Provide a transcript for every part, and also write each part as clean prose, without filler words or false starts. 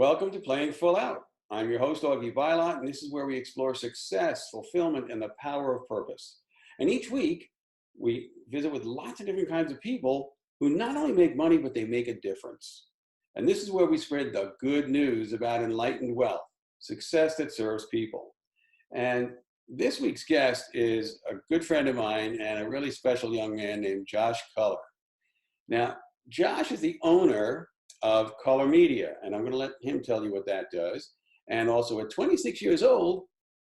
Welcome to Playing Full Out. I'm your host, Augie Bilot, and this is where we explore success, fulfillment, and the power of purpose. And each week, we visit with lots of different kinds of people who not only make money, but they make a difference. And this is where we spread the good news about enlightened wealth, success that serves people. And this week's guest is a good friend of mine and a really special young man named Josh Culler. Now, Josh is the owner of Culler Media, and I'm going to let him tell you what that does. And also at 26 years old,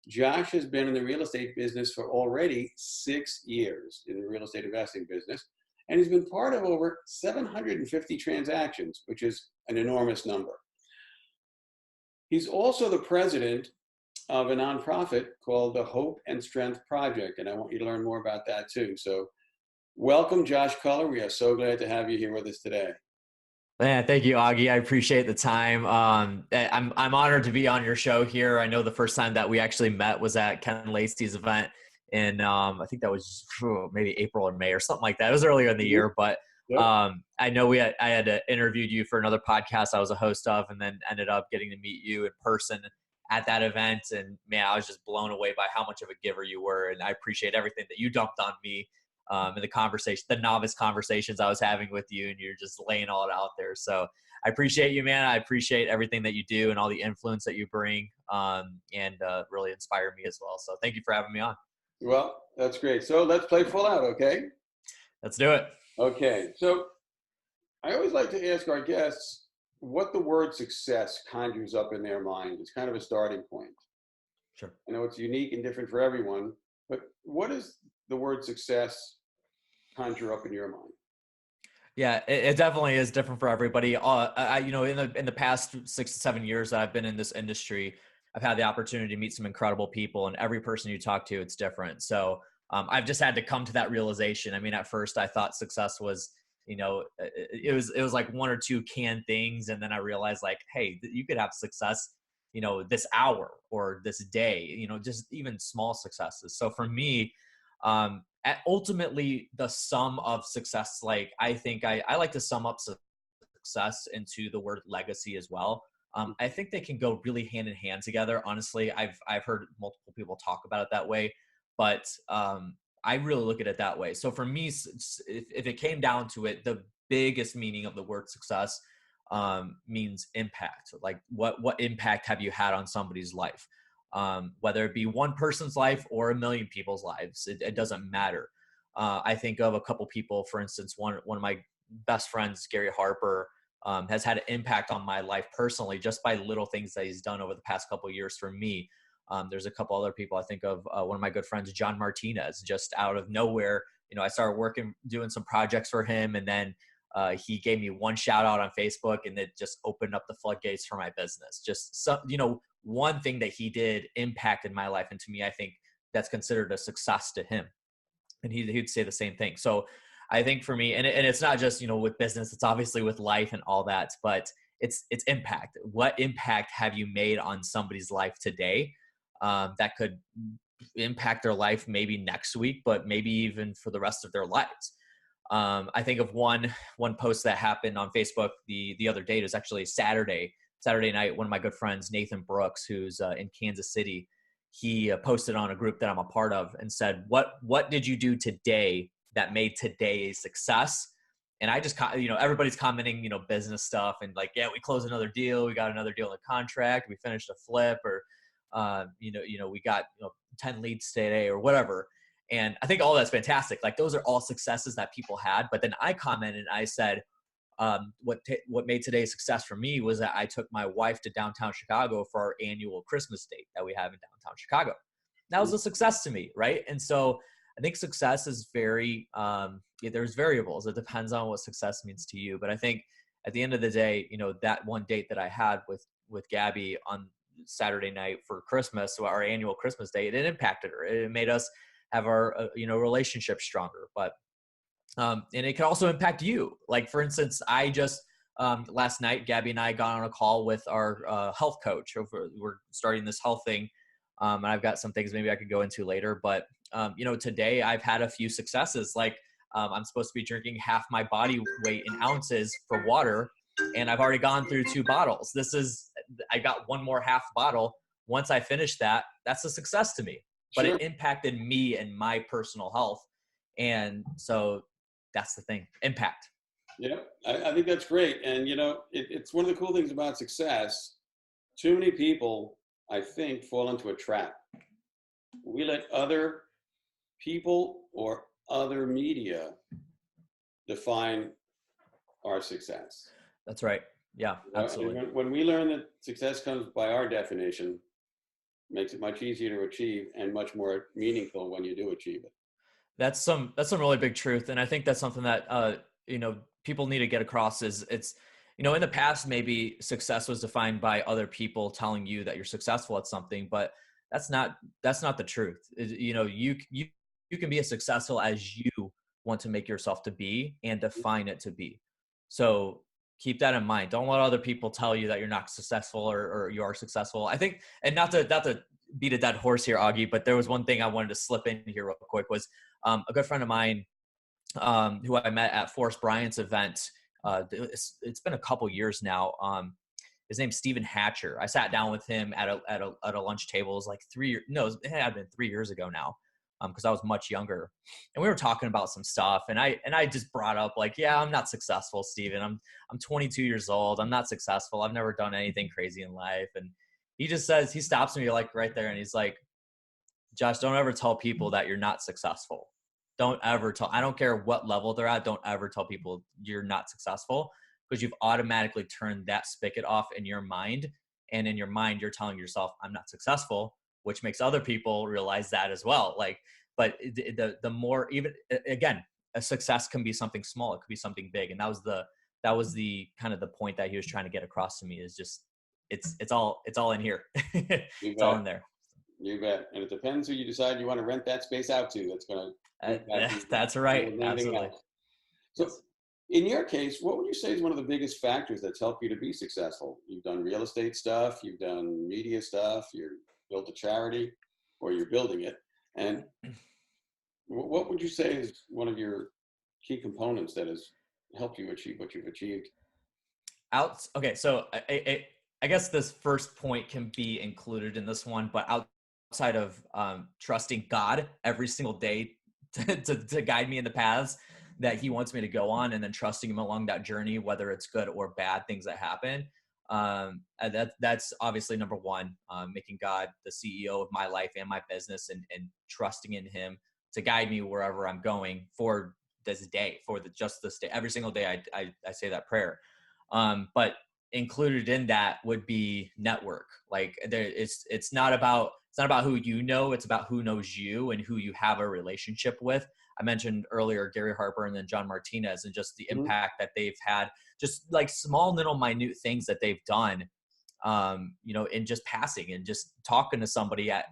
Josh has been in the real estate business for already 6 years in the real estate investing business, and he's been part of over 750 transactions, which is an enormous number. He's also the president of a nonprofit called the Hope and Strength Project, and I want you to learn more about that too. So welcome, Josh Culler. We are so glad to have you here with us today. Man, thank you, Augie. I appreciate the time. I'm honored to be on your show here. I know the first time that we actually met was at Ken Lacey's event in I think that was maybe April or May or something like that. It was earlier in the year, but I know I had interviewed you for another podcast I was a host of, and then ended up getting to meet you in person at that event. And man, I was just blown away by how much of a giver you were, and I appreciate everything that you dumped on me. In the conversation, the novice conversations I was having with you, and you're just laying all it out there. So I appreciate you, man. I appreciate everything that you do and all the influence that you bring, and really inspire me as well. So thank you for having me on. Well, that's great. So let's play full out, okay? Let's do it. Okay. So I always like to ask our guests what the word success conjures up in their mind. It's kind of a starting point. Sure. I know it's unique and different for everyone, but what does the word success conjure up in your mind? Yeah, it definitely is different for everybody. In the past 6 to 7 years that I've been in this industry, I've had the opportunity to meet some incredible people, and every person you talk to, it's different. So I've just had to come to that realization. I mean, at first I thought success was, it was like one or two canned things, and then I realized, like, hey, you could have success, this hour or this day, just even small successes. So for me, ultimately the sum of success, like I think I like to sum up success into the word legacy as well. I think they can go really hand in hand together. Honestly, I've heard multiple people talk about it that way, but I really look at it that way. So for me, if it came down to it, the biggest meaning of the word success means impact. Like what impact have you had on somebody's life? Whether it be one person's life or a million people's lives, it doesn't matter. I think of a couple people, for instance, one of my best friends, Gary Harper, has had an impact on my life personally, just by little things that he's done over the past couple of years for me. There's a couple other people. I think of one of my good friends, John Martinez, just out of nowhere. I started doing some projects for him, and then he gave me one shout out on Facebook, and it just opened up the floodgates for my business. Just one thing that he did impacted my life. And to me, I think that's considered a success to him. And he'd say the same thing. So I think for me, and it's not just, with business, it's obviously with life and all that, but it's impact. What impact have you made on somebody's life today that could impact their life maybe next week, but maybe even for the rest of their lives? I think of one post that happened on Facebook the other day. It was actually Saturday night. One of my good friends, Nathan Brooks, who's in Kansas City, he posted on a group that I'm a part of and said, what did you do today that made today a success? And I just, everybody's commenting, business stuff, and like, yeah, we closed another deal. We got another deal in the contract. We finished a flip, or, we got 10 leads today or whatever. And I think all that's fantastic. Like, those are all successes that people had. But then I commented, I said, what made today a success for me was that I took my wife to downtown Chicago for our annual Christmas date that we have in downtown Chicago. That was a success to me, right? And so I think success is there's variables. It depends on what success means to you. But I think at the end of the day, that one date that I had with Gabby on Saturday night for Christmas, so our annual Christmas date, it impacted her. It made us have our relationship stronger. But and it can also impact you. Like, for instance, I just last night, Gabby and I got on a call with our health coach. We're starting this health thing, and I've got some things maybe I could go into later. But today I've had a few successes. Like, I'm supposed to be drinking half my body weight in ounces for water, and I've already gone through 2 bottles. This is I got one more half bottle. Once I finished that, that's a success to me. But Sure. it impacted me and my personal health. And so that's the thing, impact. Yeah, I think that's great. And, it's one of the cool things about success. Too many people, I think, fall into a trap. We let other people or other media define our success. That's right. Yeah, And absolutely. when we learn that success comes by our definition, makes it much easier to achieve and much more meaningful when you do achieve it. That's some really big truth. And I think that's something that, people need to get across is it's, in the past, maybe success was defined by other people telling you that you're successful at something, but that's not the truth. You can be as successful as you want to make yourself to be and define it to be. So keep that in mind. Don't let other people tell you that you're not successful or you are successful. I think, and not to beat a dead horse here, Augie, but there was one thing I wanted to slip in here real quick was a good friend of mine who I met at Forrest Bryant's event. It's been a couple years now. His name's Stephen Hatcher. I sat down with him at a lunch table. It was like 3 years. No, it had been 3 years ago now, because I was much younger. And we were talking about some stuff, and I just brought up like, yeah, I'm not successful, Stephen. I'm 22 years old. I'm not successful. I've never done anything crazy in life. And he stops me like right there, and he's like, Josh, don't ever tell people that you're not successful. Don't ever tell, I don't care what level they're at, don't ever tell people you're not successful, because you've automatically turned that spigot off in your mind. And in your mind, you're telling yourself, I'm not successful, which makes other people realize that as well. Like, but the more, even again, a success can be something small, it could be something big. And that was the kind of the point that he was trying to get across to me is just, it's all in here. You It's all in bet. there. You bet. And it depends who you decide you want to rent that space out to. That's going to impact you That's more right. than anything Absolutely. else. So, Yes. in your case, what would you say is one of the biggest factors that's helped you to be successful? You've done real estate stuff, you've done media stuff, you're built a charity, or you're building it. And what would you say is one of your key components that has helped you achieve what you've achieved? Okay, so I guess this first point can be included in this one, but outside of trusting God every single day to guide me in the paths that He wants me to go on, and then trusting Him along that journey, whether it's good or bad things that happen. That's obviously number one. Making God the CEO of my life and my business, and trusting in Him to guide me wherever I'm going for this day, just this day. Every single day, I say that prayer. But included in that would be network. Like it's not about who you know, it's about who knows you and who you have a relationship with. I mentioned earlier Gary Harper and then John Martinez, and just the Mhm. impact that they've had, just like small little minute things that they've done, in just passing and just talking to somebody at,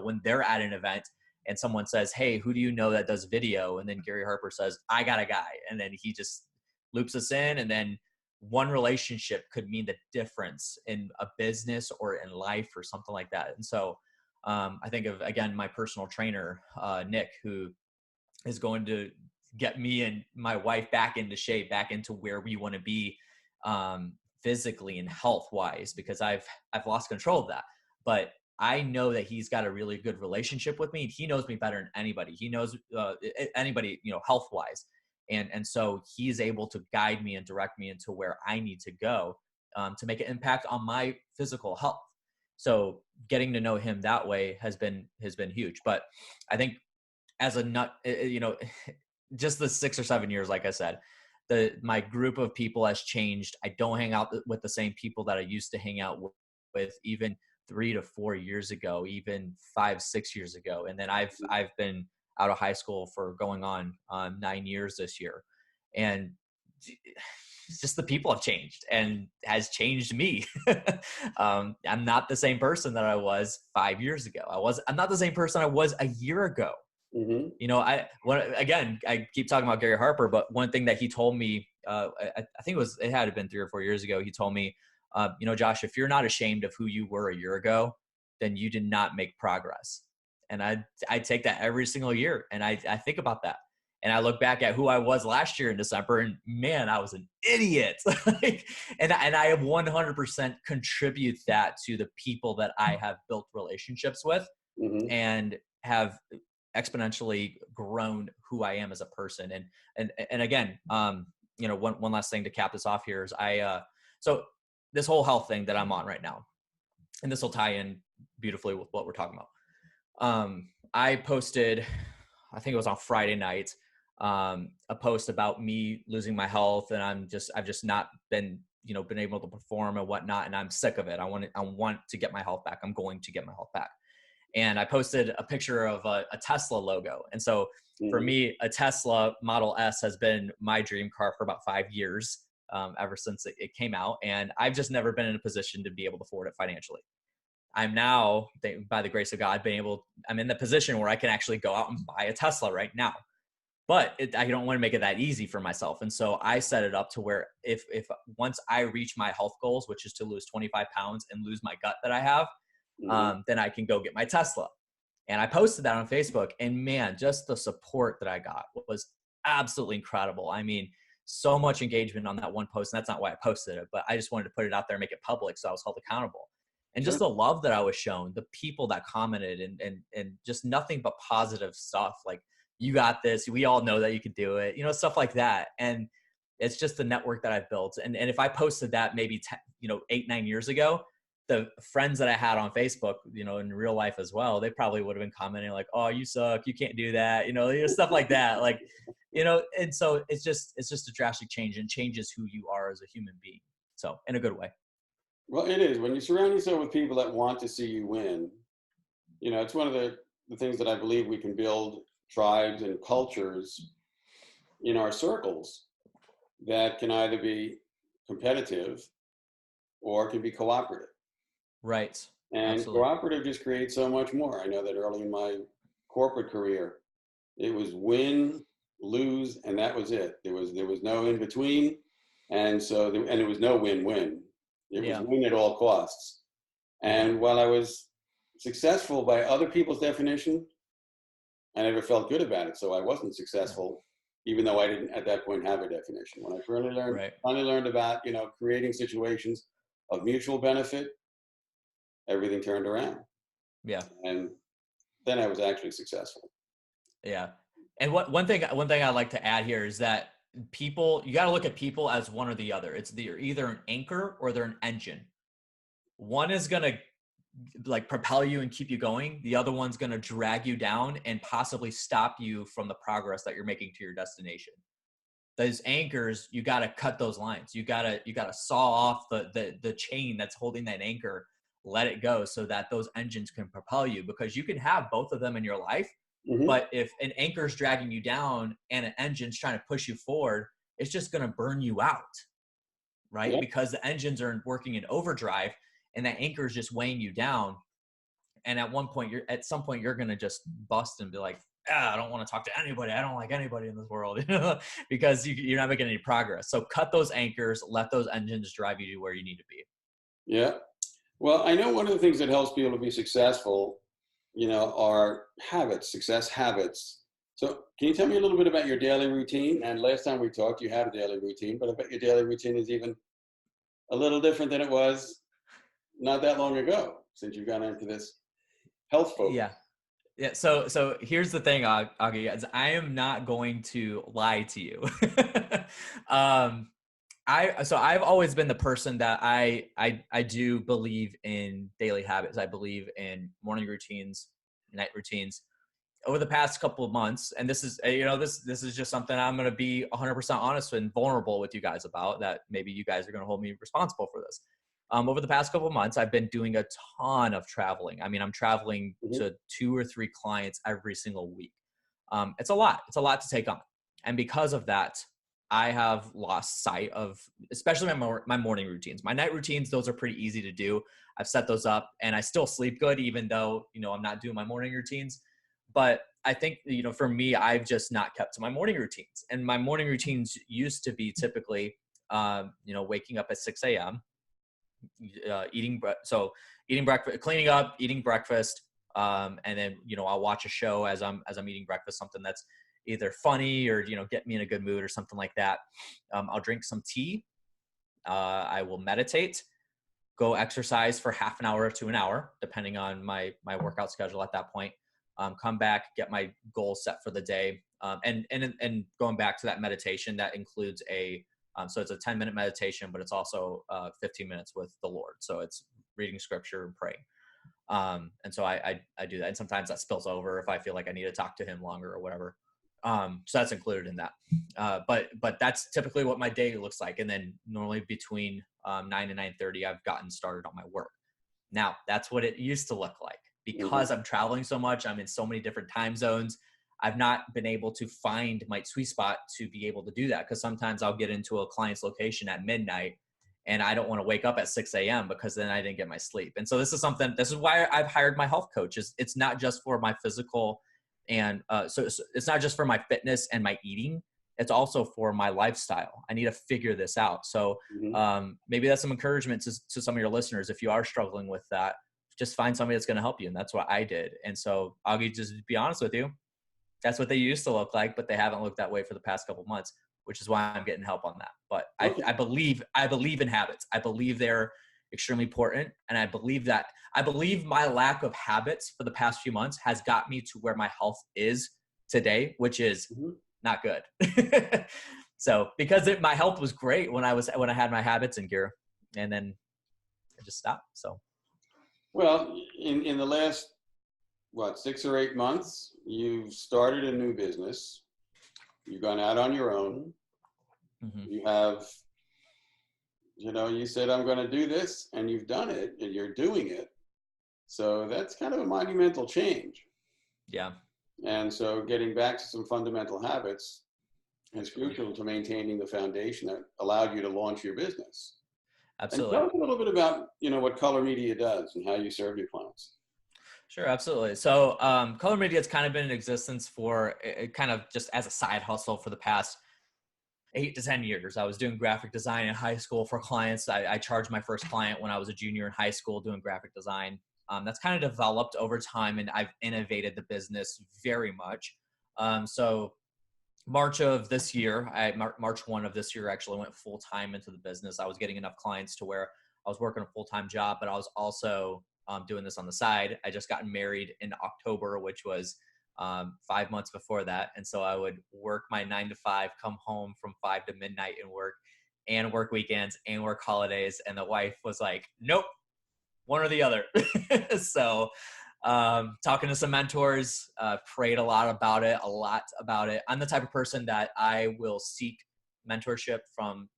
when they're at an event and someone says, hey, who do you know that does video? And then Gary Harper says, I got a guy. And then he just loops us in, and then one relationship could mean the difference in a business or in life or something like that. And so I think of, again, my personal trainer, Nick, who is going to get me and my wife back into shape, back into where we want to be, physically and health wise, because I've lost control of that. But I know that he's got a really good relationship with me. He knows me better than anybody. He knows anybody, health wise. And so he's able to guide me and direct me into where I need to go, to make an impact on my physical health. So getting to know him that way has been huge. But I think as a nut, just the 6 or 7 years, like I said, my group of people has changed. I don't hang out with the same people that I used to hang out with even 3 to 4 years ago, even 5, 6 years ago. And then I've been out of high school for going on 9 years this year. And it's just the people have changed and has changed me. I'm not the same person that I was 5 years ago. I'm not the same person I was a year ago. Mhm. I keep talking about Gary Harper, but one thing that he told me, I think it had been 3 or 4 years ago. He told me, Josh, if you're not ashamed of who you were a year ago, then you did not make progress. And I take that every single year, and I think about that. And I look back at who I was last year in December, and man, I was an idiot. Like, and I have 100% contribute that to the people that I have built relationships with Mm-hmm. and have exponentially grown who I am as a person. And again, you know, one last thing to cap this off here is so this whole health thing that I'm on right now, and this will tie in beautifully with what we're talking about. I posted, I think it was on Friday night, a post about me losing my health, and I've just not been, you know, been able to perform and whatnot, and I'm sick of it. I want to get my health back. I'm going to get my health back. And I posted a picture of a Tesla logo. And so for Mm-hmm. me, a Tesla Model S has been my dream car for about 5 years, ever since it came out. And I've just never been in a position to be able to afford it financially. I'm now, by the grace of God, I'm in the position where I can actually go out and buy a Tesla right now. But I don't want to make it that easy for myself. And so I set it up to where if once I reach my health goals, which is to lose 25 pounds and lose my gut that I have, Mm-hmm. then I can go get my Tesla. And I posted that on Facebook, and man, just the support that I got was absolutely incredible. I mean, so much engagement on that one post. And that's not why I posted it, but I just wanted to put it out there and make it public so I was held accountable. And just Sure. the love that I was shown, the people that commented, and just nothing but positive stuff. Like, you got this. We all know that you could do it, you know, stuff like that. And it's just the network that I've built. And if I posted that maybe 8-9 years ago, the friends that I had on Facebook, you know, in real life as well, they probably would have been commenting like, "Oh, you suck. You can't do that." You know, stuff like that. Like, you know, and so it's just a drastic change, and changes who you are as a human being. So in a good way. Well, it is. When you surround yourself with people that want to see you win, you know, it's one of the things that I believe we can build tribes and cultures in our circles that can either be competitive or can be cooperative. Right. And Absolutely. cooperative just creates so much more. I know that early in my corporate career, it was win, lose, and that was it. There was no in between, and and it was no win-win. It was Yeah. win at all costs. And while I was successful by other people's definition, I never felt good about it. So I wasn't successful, even though I didn't at that point have a definition. When I Right. finally learned about, you know, creating situations of mutual benefit, everything turned around. Yeah. And then I was actually successful. Yeah. And one thing I like to add here is that you got to look at people as one or the other. They're either an anchor or they're an engine. One is going to like propel you and keep you going. The other one's going to drag you down and possibly stop you from the progress that you're making to your destination. Those anchors, you got to cut those lines. You got to saw off the chain that's holding that anchor, let it go so that those engines can propel you, because you can have both of them in your life. Mm-hmm. But if an anchor is dragging you down and an engine's trying to push you forward, it's just going to burn you out, right? Yeah. Because the engines are working in overdrive and that anchor is just weighing you down. And at some point you're going to just bust and be like, I don't want to talk to anybody. I don't like anybody in this world, because you're not making any progress. So cut those anchors, let those engines drive you to where you need to be. Yeah. Well, I know one of the things that helps people to be successful, you know, are habits, success habits. So can you tell me a little bit about your daily routine? And last time we talked, you had a daily routine, but I bet your daily routine is even a little different than it was not that long ago, since you've gone into this health focus. Yeah. Yeah. So here's the thing, Augie, is I am not going to lie to you. um, I've always been the person that I do believe in daily habits. I believe in morning routines, night routines. Over the past couple of months, and this is this is just something I'm going to be 100% honest and vulnerable with you guys about, that maybe you guys are going to hold me responsible for this. Over the past couple of months, I've been doing a ton of traveling. I mean, I'm traveling Mm-hmm. to 2 or 3 clients every single week. It's a lot. It's a lot to take on, and because of that, I have lost sight of, especially my morning routines. My night routines, those are pretty easy to do. I've set those up, and I still sleep good, even though I'm not doing my morning routines. But I think, for me, I've just not kept to my morning routines. And my morning routines used to be typically, waking up at 6 a.m., eating breakfast, cleaning up, eating breakfast. And then, I'll watch a show as I'm eating breakfast, something that's either funny or, get me in a good mood or something like that. I'll drink some tea. I will meditate, go exercise for half an hour to an hour, depending on my workout schedule at that point. Come back, get my goals set for the day. And going back to that meditation, that includes so it's a 10-minute meditation, but it's also 15 minutes with the Lord. So it's reading scripture and praying. And so I do that. And sometimes that spills over if I feel like I need to talk to him longer or whatever. So that's included in that. But that's typically what my day looks like. And then normally between 9 and 9:30, I've gotten started on my work. Now that's what it used to look like. Because I'm traveling so much, I'm in so many different time zones. I've not been able to find my sweet spot to be able to do that. Because sometimes I'll get into a client's location at midnight and I don't want to wake up at 6 a.m. because then I didn't get my sleep. And so this is why I've hired my health coach. It's not just for my physical and so it's not just for my fitness and my eating. It's also for my lifestyle. I need to figure this out. So maybe that's some encouragement to some of your listeners. If you are struggling with that, just find somebody that's going to help you. And that's what I did. And so Augie, just to be honest with you, that's what they used to look like, but they haven't looked that way for the past couple of months, which is why I'm getting help on that. But I believe in habits. I believe they're extremely important. And I believe my lack of habits for the past few months has got me to where my health is today, which is not good. So because my health was great when I had my habits in gear, and then it just stopped. So. Well, in the last, 6 or 8 months, you've started a new business. You've gone out on your own. You have, you said, I'm going to do this, and you've done it, and you're doing it. So that's kind of a monumental change. Yeah. And so getting back to some fundamental habits is crucial to maintaining the foundation that allowed you to launch your business. Absolutely. And tell us a little bit about, what Culler Media does and how you serve your clients. Sure, absolutely. So Culler Media has kind of been in existence for kind of just as a side hustle for the past 8 to 10 years. I was doing graphic design in high school for clients. I charged my first client when I was a junior in high school doing graphic design. That's kind of developed over time, and I've innovated the business very much. So March of this year, March 1 of this year, actually went full time into the business. I was getting enough clients to where I was working a full-time job, but I was also doing this on the side. I just got married in October, which was 5 months before that. And so I would work my 9 to 5, come home from 5 to midnight and work weekends and work holidays. And the wife was like, nope, one or the other. So talking to some mentors, prayed a lot about it. I'm the type of person that I will seek mentorship from,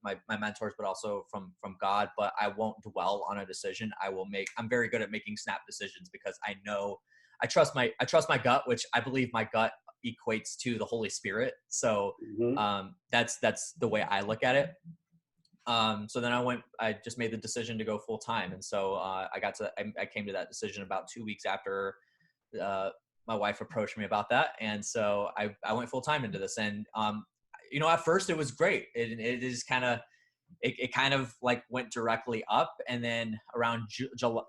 my mentors, but also from God, but I won't dwell on a decision. I'm very good at making snap decisions because I trust my gut, which I believe my gut equates to the Holy Spirit. So that's the way I look at it. So then I just made the decision to go full time. And so I came to that decision about 2 weeks after my wife approached me about that. And so I went full time into this. And, at first it was great. It is kind of, it kind of like went directly up. And then around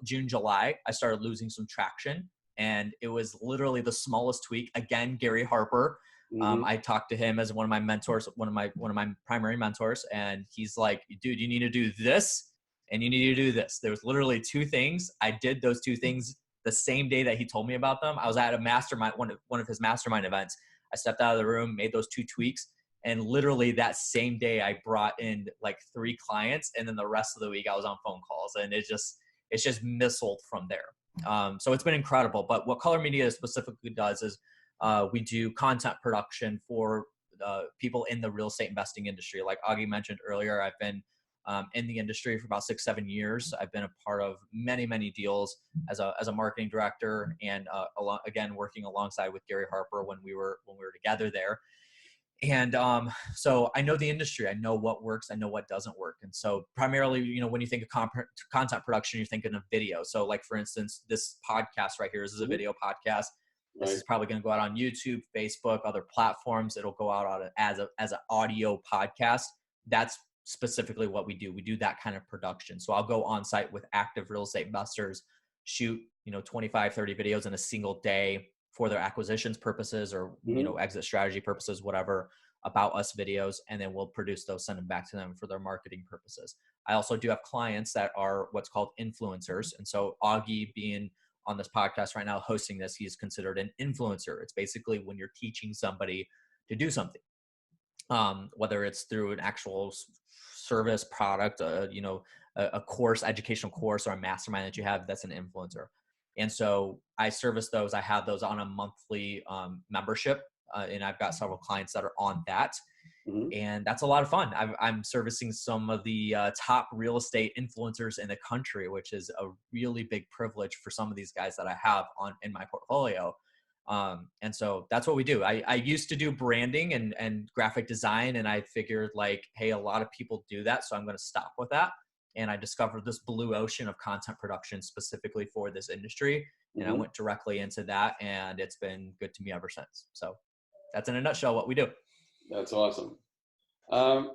June, July, I started losing some traction. And it was literally the smallest tweak. Again, Gary Harper. I talked to him as one of my mentors, one of my primary mentors, and he's like, dude, you need to do this and you need to do this. There was literally 2 things. I did those 2 things the same day that he told me about them. I was at a mastermind, one of his mastermind events. I stepped out of the room, made those 2 tweaks, and literally that same day I brought in like 3 clients, and then the rest of the week I was on phone calls, and it's just missiled from there. So it's been incredible. But what Culler Media specifically does is we do content production for people in the real estate investing industry. Like Augie mentioned earlier, I've been in the industry for about 6-7 years. I've been a part of many, many deals as a marketing director, and again working alongside with Gary Harper when we were together there. And so I know the industry. I know what works. I know what doesn't work. And so primarily, when you think of content production, you're thinking of video. So like, for instance, this podcast right here, this is a video podcast. This is probably going to go out on YouTube, Facebook, other platforms. It'll go out as an audio podcast. That's specifically what we do. We do that kind of production. So I'll go on site with active real estate investors, shoot, 25, 30 videos in a single day, for their acquisitions purposes or, Mhm. exit strategy purposes, whatever, about us videos, and then we'll produce those, send them back to them for their marketing purposes. I also do have clients that are what's called influencers. And so Augie being on this podcast right now, hosting this, he's considered an influencer. It's basically when you're teaching somebody to do something, whether it's through an actual service product, a course, educational course, or a mastermind that you have, that's an influencer. And so I service those. I have those on a monthly membership, and I've got several clients that are on that. Mhm. And that's a lot of fun. I'm servicing some of the top real estate influencers in the country, which is a really big privilege for some of these guys that I have on in my portfolio. And so that's what we do. I used to do branding and graphic design, and I figured like, hey, a lot of people do that, so I'm going to stop with that. And I discovered this blue ocean of content production specifically for this industry, and I Mhm. went directly into that, and it's been good to me ever since. So that's in a nutshell what we do. That's awesome. Um,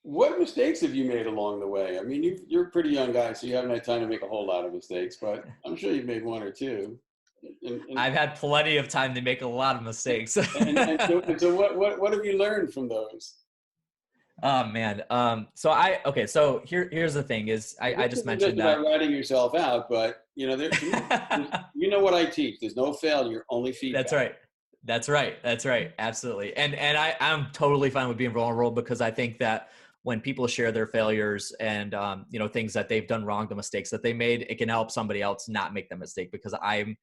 what mistakes have you made along the way? I mean, you're a pretty young guy, so you haven't had time to make a whole lot of mistakes, but I'm sure you've made one or two. And and I've had plenty of time to make a lot of mistakes. and so what have you learned from those? Oh man. So here's the thing is I This just isn't just mentioned about that. writing yourself out, but there to me, you know what I teach. There's no failure, only That's feedback. right. That's right. That's right. Absolutely. And I'm totally fine with being vulnerable, because I think that when people share their failures and things that they've done wrong, the mistakes that they made, it can help somebody else not make that mistake. Because I've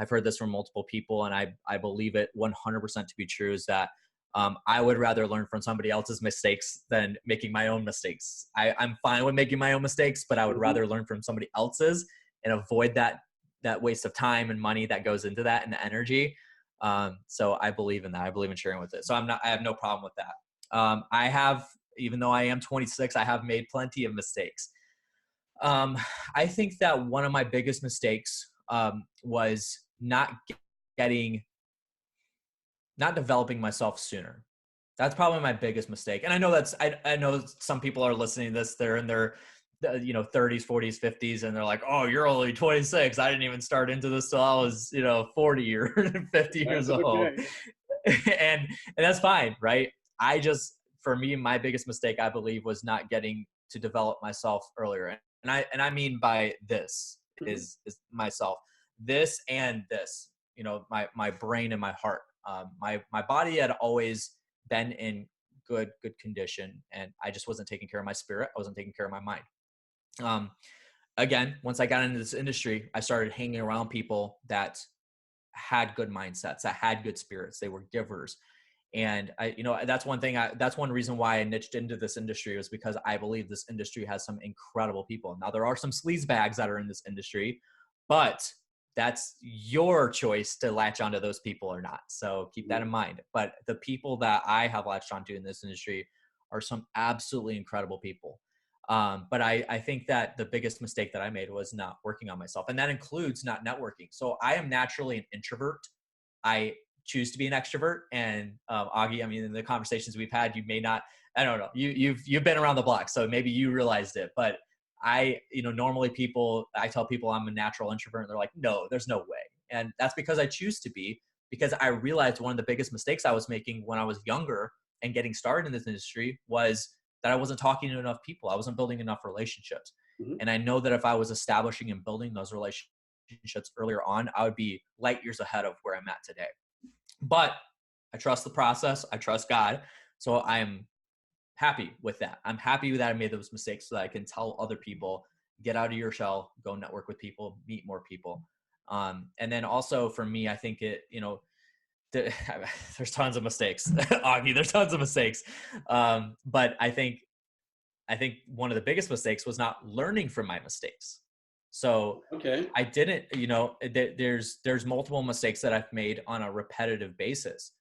heard this from multiple people, and I believe it 100% to be true, is that I would rather learn from somebody else's mistakes than making my own mistakes. I'm fine with making my own mistakes, but I would Mhm. rather learn from somebody else's and avoid that waste of time and money that goes into that and the energy. So I believe in that. I believe in sharing with it. So I have no problem with that. I have, even though I am 26, I have made plenty of mistakes. Um, I think that one of my biggest mistakes was getting, not developing myself sooner. That's probably my biggest mistake. And I know I know some people are listening to this, they're in their 30s, 40s, 50s, and they're like, "Oh, you're only 26. I didn't even start into this till I was, 40 or 50 That's years old." okay. and that's fine, right? I just, for me, my biggest mistake, I believe, was not getting to develop myself earlier. And I mean by this Mhm. is myself. This and this, my brain and my heart. My body had always been in good condition, and I just wasn't taking care of my spirit. I wasn't taking care of my mind. Um, Again, once I got into this industry, I started hanging around people that had good mindsets, that had good spirits. They were givers. And that's one reason why I niched into this industry, was because I believe this industry has some incredible people. Now, there are some sleaze bags that are in this industry, but that's your choice to latch onto those people or not. So keep that in mind. But the people that I have latched onto in this industry are some absolutely incredible people. But I think that the biggest mistake that I made was not working on myself. And that includes not networking. So I am naturally an introvert. I choose to be an extrovert. And Augie, I mean, in the conversations we've had, you may not, I don't know, you've been around the block, so maybe you realized it. But normally I tell people I'm a natural introvert, and they're like, no, there's no way. And that's because I choose to be, because I realized one of the biggest mistakes I was making when I was younger and getting started in this industry was that I wasn't talking to enough people. I wasn't building enough relationships. Mhm. And I know that if I was establishing and building those relationships earlier on, I would be light years ahead of where I'm at today. But I trust the process. I trust God. So I'm happy with that. I'm happy that I made those mistakes so that I can tell other people, get out of your shell, go network with people, meet more people. And then also for me, I think there's tons of mistakes, Augie. There's tons of mistakes, but I think one of the biggest mistakes was not learning from my mistakes. So Okay. I didn't, there's multiple mistakes that I've made on a repetitive basis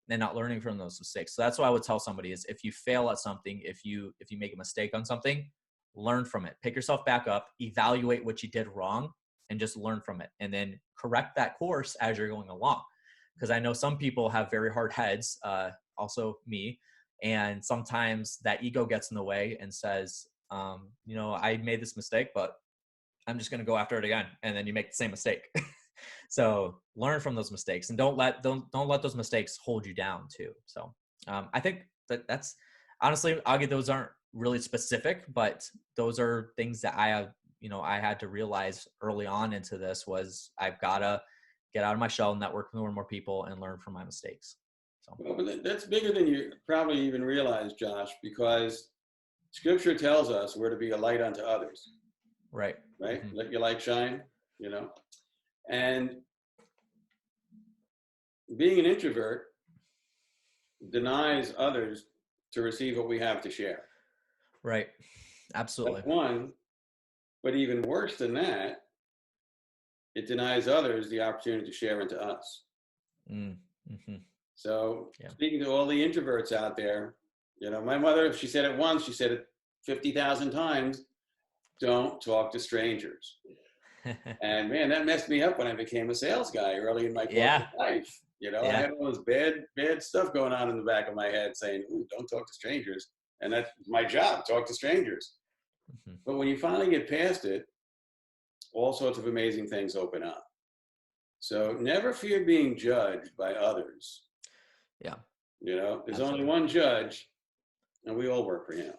and not learning from those mistakes. So that's what I would tell somebody is, if you fail at something, if you make a mistake on something, learn from it, pick yourself back up, evaluate what you did wrong, and just learn from it. And then correct that course as you're going along. Because I know some people have very hard heads, also me. And sometimes that ego gets in the way and says, I made this mistake, but I'm just going to go after it again. And then you make the same mistake. So learn from those mistakes and don't let those mistakes hold you down too. So I think that's honestly, Augie, those aren't really specific, but those are things that I have, I had to realize early on into this was I've got to get out of my shell, network with more and more people, and learn from my mistakes. So, Well, but that's bigger than you probably even realize, Josh, because Scripture tells us we're to be a light unto others, right. right? Mm-hmm. Let your light shine, And being an introvert denies others to receive what we have to share. Right. Absolutely. That's one, but even worse than that, it denies others the opportunity to share into us. Mm-hmm. So speaking to all the introverts out there, my mother, if she said it once, she said it 50,000 times, don't talk to strangers. And man, that messed me up when I became a sales guy early in my corporate life. I had all this bad stuff going on in the back of my head saying, ooh, don't talk to strangers. And that's my job, talk to strangers. Mm-hmm. But when you finally get past it, all sorts of amazing things open up. So never fear being judged by others. Yeah. There's Absolutely. only one judge, and we all work for him.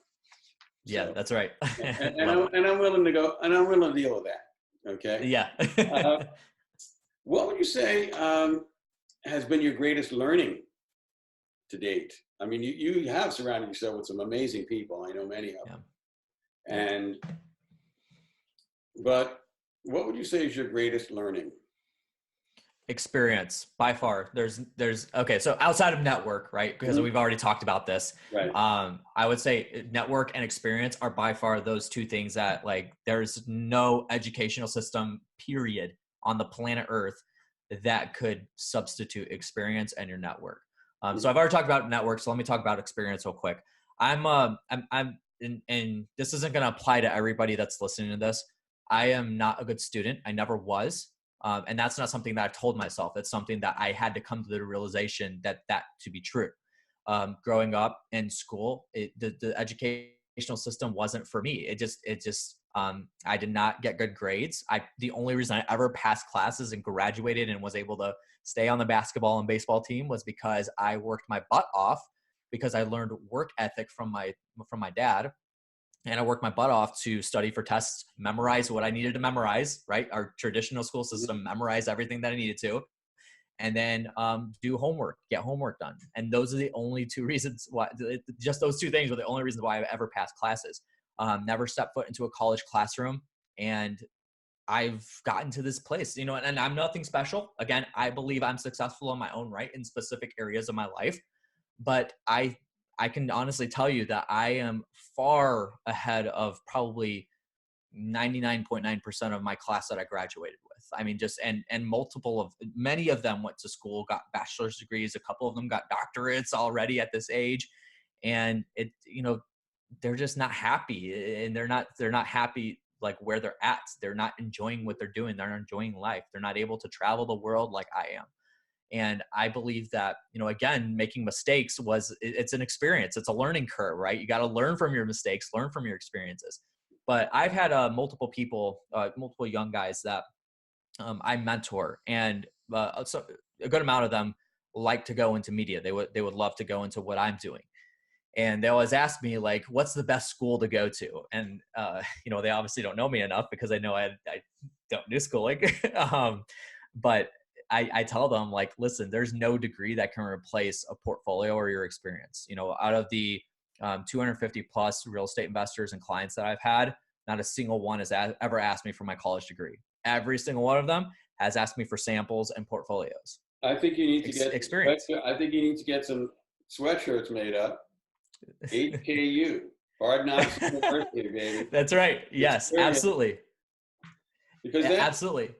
Yeah, so, that's right. and I'm willing to go, and I'm willing to deal with that. Okay. Yeah. What would you say has been your greatest learning to date? I mean, you have surrounded yourself with some amazing people. I know many of them. But what would you say is your greatest learning? Experience by far. There's okay. So outside of network, right? Because we've already talked about this. Right. I would say network and experience are by far those two things that there's no educational system period on the planet Earth that could substitute experience and your network. So I've already talked about network. So let me talk about experience real quick. I'm and this isn't going to apply to everybody that's listening to this. I am not a good student. I never was. And that's not something that I've told myself. It's something that I had to come to the realization that to be true. Growing up in school, the educational system wasn't for me. It just I did not get good grades. The only reason I ever passed classes and graduated and was able to stay on the basketball and baseball team was because I worked my butt off, because I learned work ethic from my dad. And I worked my butt off to study for tests, memorize what I needed to memorize, right? Our traditional school system, memorize everything that I needed to, and then do homework, get homework done. And those are the only two reasons why, just those two things were the only reasons why I've ever passed classes. Never stepped foot into a college classroom. And I've gotten to this place, and I'm nothing special. Again, I believe I'm successful in my own right in specific areas of my life, but I can honestly tell you that I am far ahead of probably 99.9% of my class that I graduated with. I mean, and many of them went to school, got bachelor's degrees. A couple of them got doctorates already at this age. And they're just not happy, and they're not happy where they're at. They're not enjoying what they're doing. They're not enjoying life. They're not able to travel the world like I am. And I believe that, again, making mistakes it's an experience. It's a learning curve, right? You got to learn from your mistakes, learn from your experiences. But I've had multiple young guys that I mentor, and so a good amount of them like to go into media. They would love to go into what I'm doing. And they always ask me, what's the best school to go to? And, they obviously don't know me enough because they know I don't do schooling. But I tell them, listen, there's no degree that can replace a portfolio or your experience. Out of the 250 plus real estate investors and clients that I've had, not a single one has ever asked me for my college degree. Every single one of them has asked me for samples and portfolios. I think you need to get experience. I think you need to get some sweatshirts made up. HKU, Hard Knocks University, baby. That's right. Yes, absolutely. Because absolutely.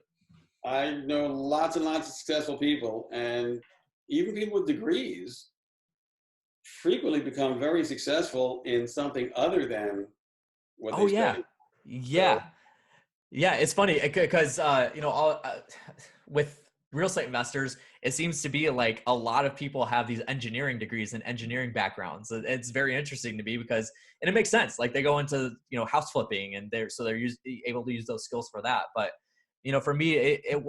I know lots and lots of successful people, and even people with degrees frequently become very successful in something other than what they studied. Yeah. So, yeah, it's funny because with real estate investors, it seems to be a lot of people have these engineering degrees and engineering backgrounds. It's very interesting to me because, and it makes sense. They go into house flipping, and they're able to use those skills for that. But for me, it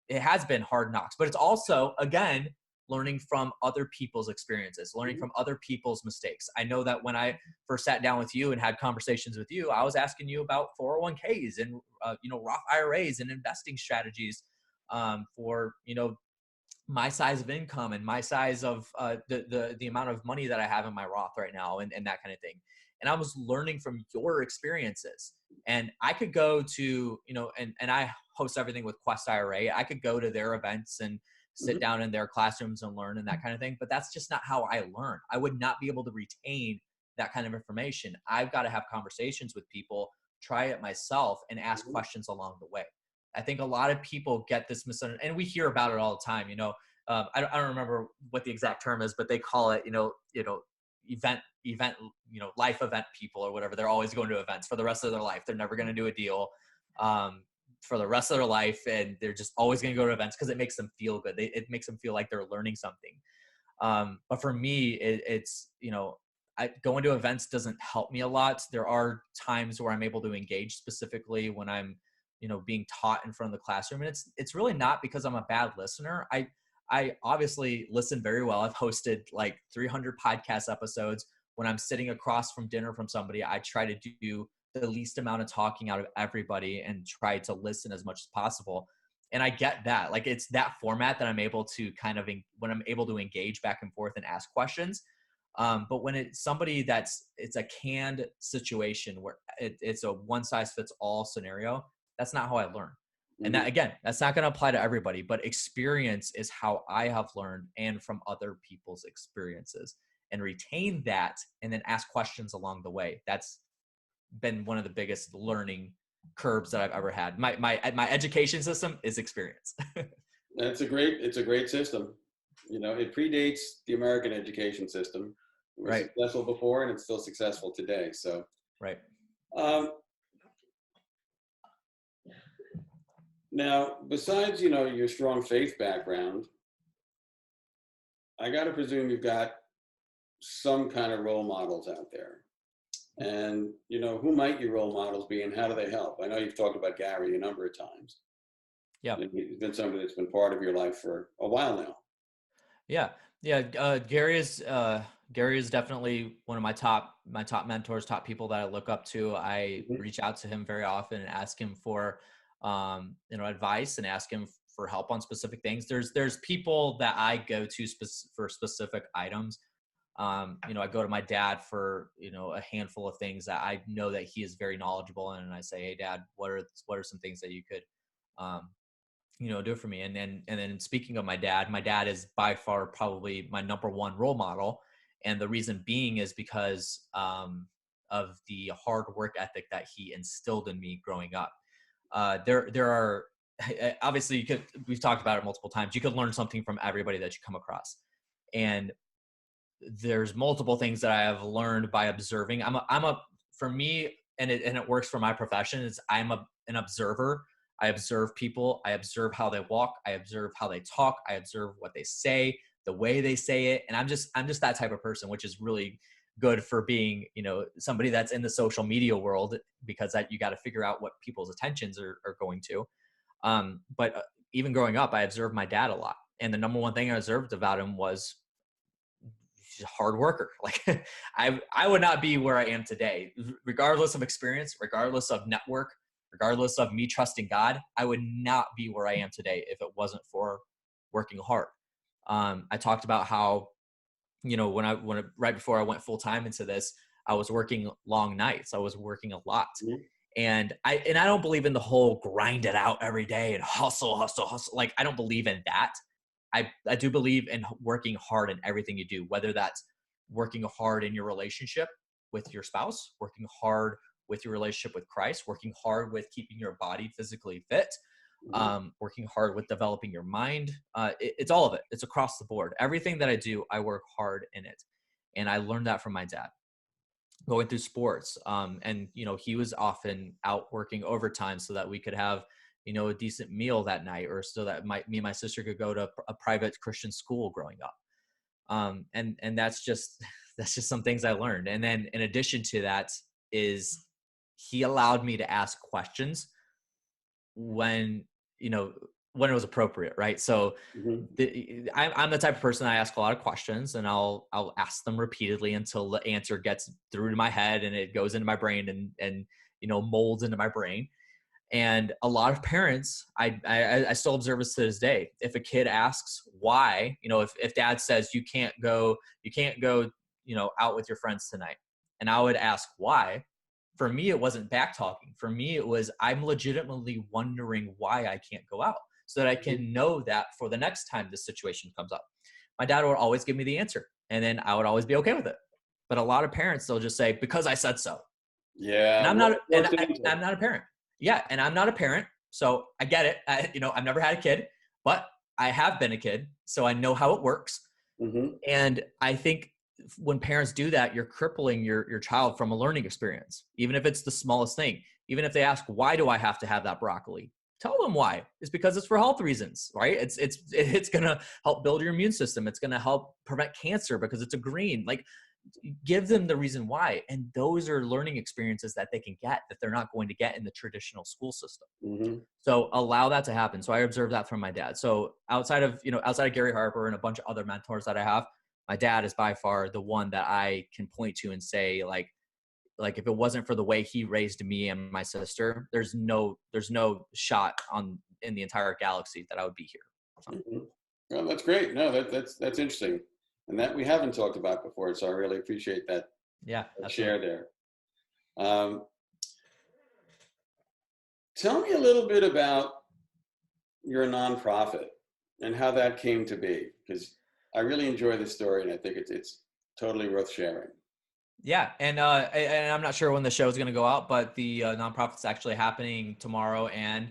it has been hard knocks, but it's also, again, learning from other people's experiences, learning from other people's mistakes. I know that when I first sat down with you and had conversations with you, I was asking you about 401ks and, Roth IRAs and investing strategies, for, my size of income and my size of the amount of money that I have in my Roth right now, and that kind of thing. And I was learning from your experiences. And I could go to, and I host everything with Quest IRA. I could go to their events and sit down in their classrooms and learn and that kind of thing. But that's just not how I learn. I would not be able to retain that kind of information. I've got to have conversations with people, try it myself, and ask questions along the way. I think a lot of people get this misunderstanding, and we hear about it all the time. I don't remember what the exact term is, but they call it, event, life event people or whatever. They're always going to events for the rest of their life. They're never going to do a deal for the rest of their life, and they're just always going to go to events because it makes them feel good. It makes them feel like they're learning something. But for me, it's going to events doesn't help me a lot. There are times where I'm able to engage specifically when I'm being taught in front of the classroom, and it's really not because I'm a bad listener. I obviously listen very well. I've hosted like 300 podcast episodes. When I'm sitting across from dinner from somebody, I try to do the least amount of talking out of everybody and try to listen as much as possible. And I get that. Like, it's that format that I'm able to when I'm able to engage back and forth and ask questions. But when it's somebody it's a canned situation where it's a one size fits all scenario, that's not how I learn. And that, again, that's not going to apply to everybody, but experience is how I have learned, and from other people's experiences, and retain that and then ask questions along the way. That's been one of the biggest learning curves that I've ever had. My education system is experience. It's a great system. It predates the American education system. It was successful before, and it's still successful today. So, right. Now, besides, your strong faith background, I got to presume you've got some kind of role models out there. And, who might your role models be, and how do they help? I know you've talked about Gary a number of times. Yeah. He's been somebody that's been part of your life for a while now. Yeah. Yeah. Gary is definitely one of my top mentors, top people that I look up to. I reach out to him very often and ask him for, advice, and ask him for help on specific things. There's people that I go to for specific items. I go to my dad for, a handful of things that I know that he is very knowledgeable in. And I say, hey, Dad, what are some things that you could, do for me? And then speaking of my dad is by far probably my number one role model. And the reason being is because of the hard work ethic that he instilled in me growing up. There are, obviously we've talked about it multiple times. You could learn something from everybody that you come across. And there's multiple things that I have learned by observing. For me, and it works for my profession, is I'm an observer. I observe people. I observe how they walk. I observe how they talk. I observe what they say, the way they say it. And I'm just that type of person, which is really good for being, somebody that's in the social media world, because you got to figure out what people's attentions are going to. But even growing up, I observed my dad a lot. And the number one thing I observed about him was he's a hard worker. Like I would not be where I am today, regardless of experience, regardless of network, regardless of me trusting God. I would not be where I am today if it wasn't for working hard. I talked about how, right before I went full time into this, I was working long nights. I was working a lot. And I don't believe in the whole grind it out every day and hustle. Like, I don't believe in that. I do believe in working hard in everything you do, whether that's working hard in your relationship with your spouse, working hard with your relationship with Christ, working hard with keeping your body physically fit, working hard with developing your mind. It's all of it. It's across the board. Everything that I do, I work hard in it. And I learned that from my dad going through sports. And, he was often out working overtime so that we could have, a decent meal that night, or so that me and my sister could go to a private Christian school growing up. And that's just some things I learned. And then in addition to that is he allowed me to ask questions when, when it was appropriate, right? So Hmm. I'm the type of person, I ask a lot of questions, and I'll ask them repeatedly until the answer gets through to my head and it goes into my brain and molds into my brain. And a lot of parents, I still observe this to this day. If a kid asks why, if dad says you can't go, out with your friends tonight, and I would ask why. For me, it wasn't back talking. For me, it was I'm legitimately wondering why I can't go out, so that I Hmm. can know that for the next time this situation comes up. My dad would always give me the answer, and then I would always be okay with it. But a lot of parents, they'll just say because I said so, and Yeah, I'm not, works into I'm not a parent. Yeah, and I'm not a parent, so I get it. I've never had a kid, but I have been a kid, so I know how it works. it. Hmm. And I think when parents do that, you're crippling your child from a learning experience, even if it's the smallest thing. Even if they ask, why do I have to have that broccoli? Tell them why. It's because it's for health reasons, right? It's gonna help build your immune system. It's gonna help prevent cancer because it's a green. Like, give them the reason why. And those are learning experiences that they can get that they're not going to get in the traditional school system. Hmm. So allow that to happen. So I observed that from my dad. So outside of Gary Harper and a bunch of other mentors that I have, my dad is by far the one that I can point to and say, like if it wasn't for the way he raised me and my sister, there's no shot on in the entire galaxy that I would be here. So, Hmm. Well, that's great. No, that's interesting, and that we haven't talked about before. So I really appreciate yeah, that share absolutely. there. Um, Tell me a little bit about your nonprofit and how that came to be, because I really enjoy this story and I think it's totally worth sharing. Yeah, and I'm not sure when the show is going to go out, but the nonprofit's actually happening tomorrow and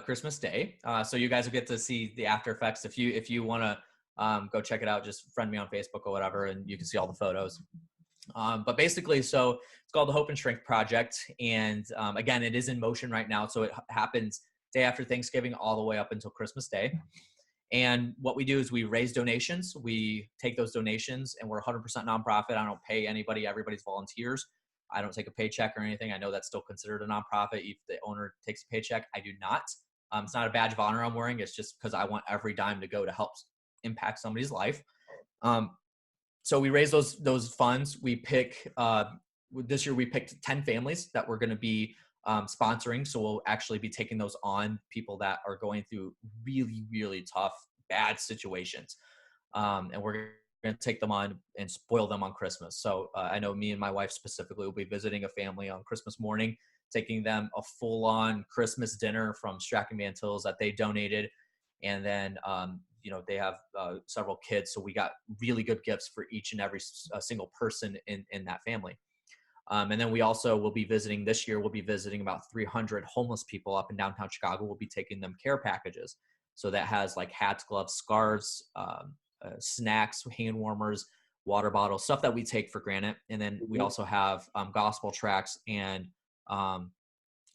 Christmas Day. So you guys will get to see the after effects. If you want to go check it out, just friend me on Facebook or whatever, and you can see all the photos. But basically, so it's called the Hope and Strength Project, and again, it is in motion right now. So it happens day after Thanksgiving all the way up until Christmas Day. And what we do is we raise donations. We take those donations, and we're 100% nonprofit. I don't pay anybody. Everybody's volunteers. I don't take a paycheck or anything. I know that's still considered a nonprofit if the owner takes a paycheck. I do not. It's not a badge of honor I'm wearing. It's just because I want every dime to go to help impact somebody's life. Um, so we raise those funds. We pick this year we picked 10 families that we're going to be sponsoring. So we'll actually be taking those on, people that are going through really, really tough, bad situations. And we're going to take them on and spoil them on Christmas. So I know me and my wife specifically will be visiting a family on Christmas morning, taking them a full-on Christmas dinner from Strachan Mantills that they donated. And then, they have several kids. So we got really good gifts for each and every single person in that family. And then we also will be visiting this year, we'll be visiting about 300 homeless people up in downtown Chicago. We'll be taking them care packages. So that has like hats, gloves, scarves, snacks, hand warmers, water bottles, stuff that we take for granted. And then we Hmm. also have gospel tracts, and um,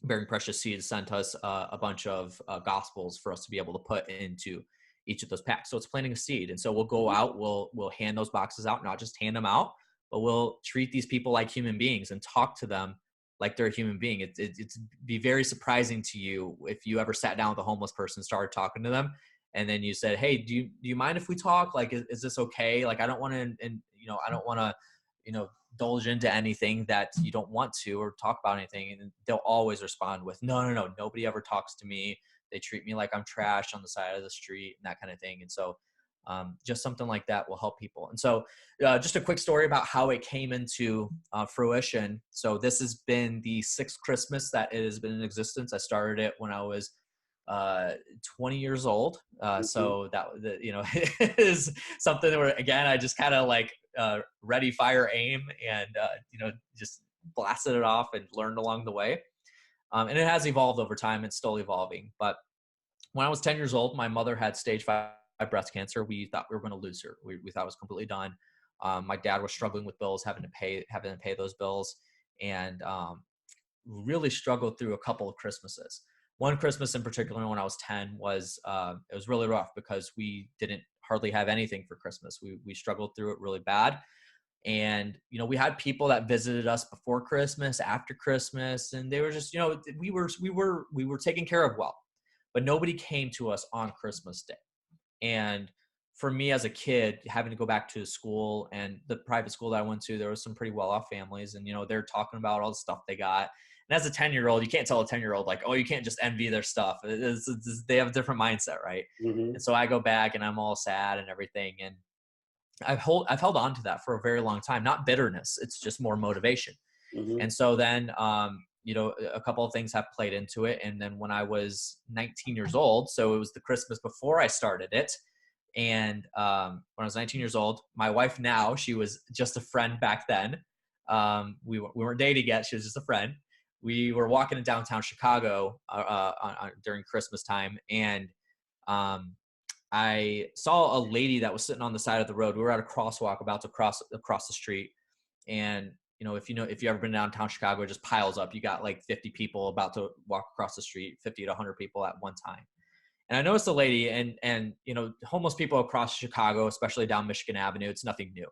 Bearing Precious Seeds sent us a bunch of gospels for us to be able to put into each of those packs. So it's planting a seed. And so we'll go out, we'll hand those boxes out, not just hand them out, but we'll treat these people like human beings and talk to them like they're a human being. It's be very surprising to you if you ever sat down with a homeless person, started talking to them, and then you said, "Hey, do you mind if we talk? Like, is this okay? Like, I don't want to, and I don't want to, indulge into anything that you don't want to, or talk about anything." And they'll always respond with, no, nobody ever talks to me. They treat me like I'm trash on the side of the street and that kind of thing. And so just something like that will help people. And so just a quick story about how it came into fruition. So this has been the sixth Christmas that it has been in existence. I started it when I was uh 20 years old, Hmm. so that is something where, again, I just kind of like ready, fire, aim, and just blasted it off and learned along the way. And it has evolved over time. It's still evolving. But when I was 10 years old, my mother had stage 5 breast cancer. We thought we were going to lose her. We thought it was completely done. My dad was struggling with bills, having to pay those bills, and really struggled through a couple of Christmases. One Christmas in particular, when I was 10, was it was really rough because we didn't hardly have anything for Christmas. We struggled through it really bad. And we had people that visited us before Christmas, after Christmas, and they were just we were taken care of well. but nobody came to us on Christmas Day. And for me as a kid, having to go back to school, and the private school that I went to, there was some pretty well-off families, and they're talking about all the stuff they got. And as a 10-year-old, you can't tell a 10-year-old like, oh, you can't just envy their stuff. They have a different mindset, right? Mm-hmm. And so I go back and I'm all sad and everything, and I've held on to that for a very long time. Not bitterness; it's just more motivation. Mm-hmm. And so then, a couple of things have played into it. And then when I was 19 years old, so it was the Christmas before I started it. And when I was 19 years old, my wife now, she was just a friend back then. We weren't dating yet. She was just a friend. We were walking in downtown Chicago during Christmas time. And I saw a lady that was sitting on the side of the road. We were at a crosswalk about to cross the street. And if you've ever been downtown Chicago, it just piles up. You got like 50 people about to walk across the street, 50 to 100 people at one time. And I noticed a lady, and homeless people across Chicago, especially down Michigan Avenue, it's nothing new.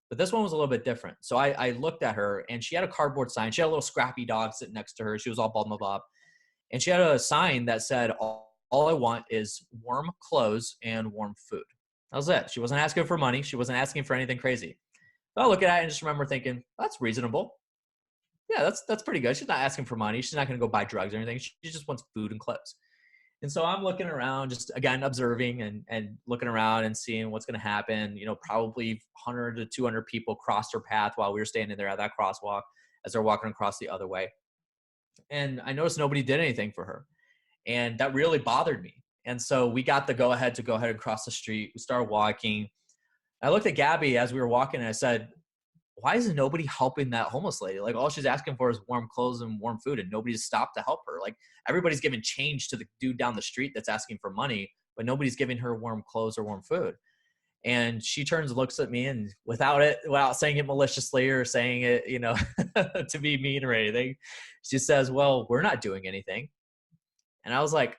But this one was a little bit different. So I looked at her, and she had a cardboard sign. She had a little scrappy dog sitting next to her. She was all bundled up. And she had a sign that said, all I want is warm clothes and warm food. That was it. She wasn't asking for money. She wasn't asking for anything crazy. But I look at it and just remember thinking, that's reasonable. Yeah, that's pretty good. She's not asking for money. She's not going to go buy drugs or anything. She just wants food and clothes. And so I'm looking around, just again observing and looking around and seeing what's going to happen. Probably 100 to 200 people crossed her path while we were standing there at that crosswalk as they're walking across the other way. And I noticed nobody did anything for her, and that really bothered me. And so we got the go ahead and cross the street. We started walking. I looked at Gabby as we were walking, and I said, why isn't nobody helping that homeless lady? Like, all she's asking for is warm clothes and warm food, and nobody's stopped to help her. Like, everybody's giving change to the dude down the street that's asking for money, but nobody's giving her warm clothes or warm food. And she turns and looks at me, and without saying it maliciously or saying it, to be mean or anything, she says, well, we're not doing anything. And I was like,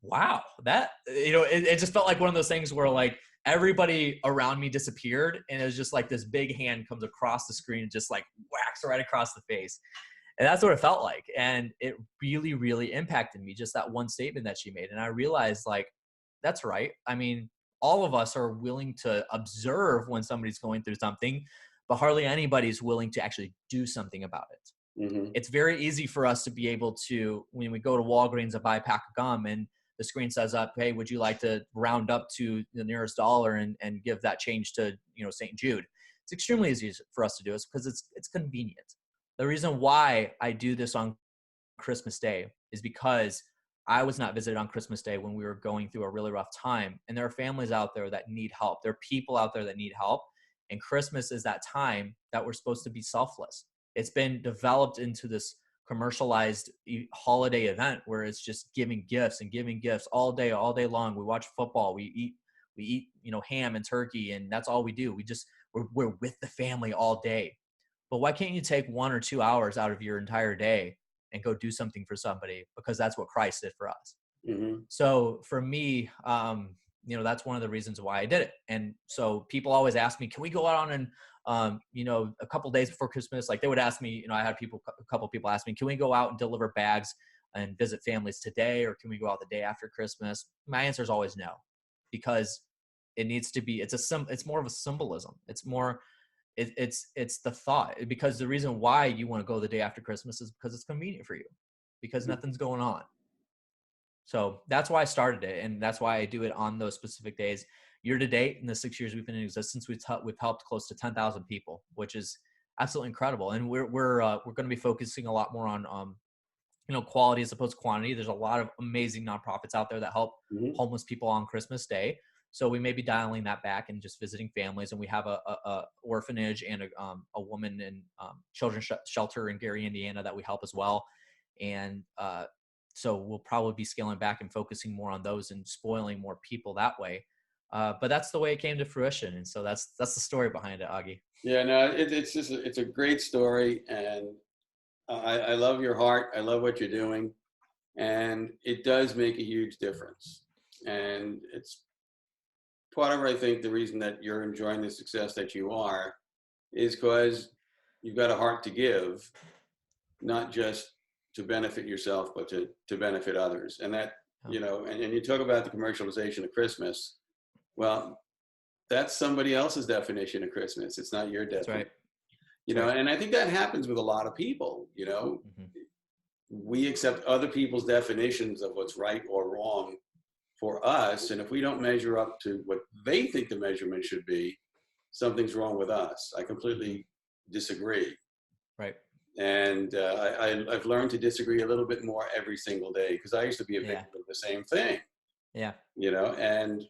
wow, that, it just felt like one of those things where like everybody around me disappeared, and it was just like this big hand comes across the screen and just like whacks right across the face. And that's what it felt like. And it really, really impacted me, just that one statement that she made. And I realized, like, that's right. I mean, all of us are willing to observe when somebody's going through something, but hardly anybody's willing to actually do something about it. Mm-hmm. It's very easy for us to be able to, when we go to Walgreens and buy a pack of gum and the screen says up, hey, would you like to round up to the nearest dollar and give that change to, St. Jude? It's extremely easy for us to do this because it's convenient. The reason why I do this on Christmas Day is because I was not visited on Christmas Day when we were going through a really rough time. And there are families out there that need help. There are people out there that need help. And Christmas is that time that we're supposed to be selfless. It's been developed into this commercialized holiday event where it's just giving gifts all day long. We watch football, we eat, ham and turkey, and that's all we do. We're with the family all day. But why can't you take 1 or 2 hours out of your entire day and go do something for somebody? Because that's what Christ did for us. Mm-hmm. So for me, that's one of the reasons why I did it. And so people always ask me, can we go out and, a couple days before Christmas, like they would ask me, I had a couple people ask me, can we go out and deliver bags and visit families today? Or can we go out the day after Christmas? My answer is always no, because it needs to be, it's more of a symbolism. It's more, it's the thought, because the reason why you want to go the day after Christmas is because it's convenient for you, because nothing's going on. So that's why I started it, and that's why I do it on those specific days. Year to date, in the 6 years we've been in existence, we've helped close to 10,000 people, which is absolutely incredible. And we're going to be focusing a lot more on quality as opposed to quantity. There's a lot of amazing nonprofits out there that help homeless people on Christmas Day. So we may be dialing that back and just visiting families. And we have a orphanage and a woman and children's shelter in Gary, Indiana that we help as well. And so we'll probably be scaling back and focusing more on those and spoiling more people that way. But that's the way it came to fruition. And so that's the story behind it, Augie. Yeah, no, it's a great story, and I love your heart. I love what you're doing, and it does make a huge difference. And it's part of, I think, the reason that you're enjoying the success that you are is because you've got a heart to give, not just to benefit yourself, but to benefit others. And that you know, and you talk about the commercialization of Christmas. Well, that's somebody else's definition of Christmas. It's not your That's definition. right. You know, and I think that happens with a lot of people, you know. We accept other people's definitions of what's right or wrong for us. And if we don't measure up to what they think the measurement should be, something's wrong with us. I completely disagree. Right. And I've learned to disagree a little bit more every single day, because I used to be a victim of the same thing. Yeah. You know, and